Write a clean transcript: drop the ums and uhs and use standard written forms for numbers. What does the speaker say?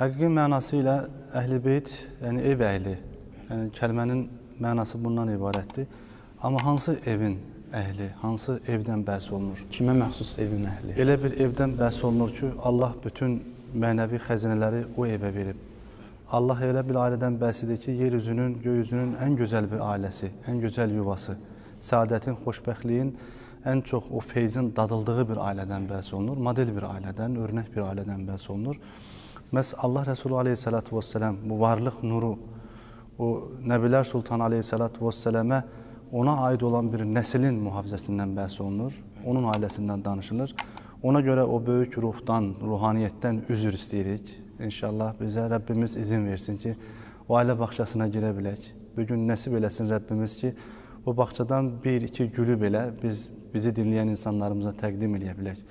Həqiqi mənası ilə Əhl-i Beyt, yəni ev əhli, yəni kəlmənin mənası bundan ibarətdir. Amma hansı evin əhli, hansı evdən bəhs olunur? Kimə məxsus evin əhli? Elə bir evdən bəhs olunur ki, Allah bütün mənəvi xəzinələri o evə verib. Allah elə bir ailədən bəhs edir ki, yer üzünün, göy üzünün ən gözəl bir ailəsi, ən gözəl yuvası, səadətin, xoşbəxtliyin, ən çox o feyzin dadıldığı bir ailədən bəhs olunur. Model bir ailədən, örnək bir ailədən bəhs olunur. Məhz Allah Resulü aleyhissalatu vesselam bu varlıq nuru, o Nəbilər Sultanı aleyhissalatu vesselamə ona aid olan bir nəslin mühafizəsindən bəhs olunur, onun ailəsindən danışılır. Ona görə o böyük ruhdan, ruhaniyyətdən üzr istəyirik. İnşallah bizə Rəbbimiz izin versin ki, o ailə bağçasına girə bilək. Bugün nəsib eləsin Rəbbimiz ki, o bağçadan bir-iki gülü belə bizi dinləyən insanlarımıza təqdim eləyə bilək.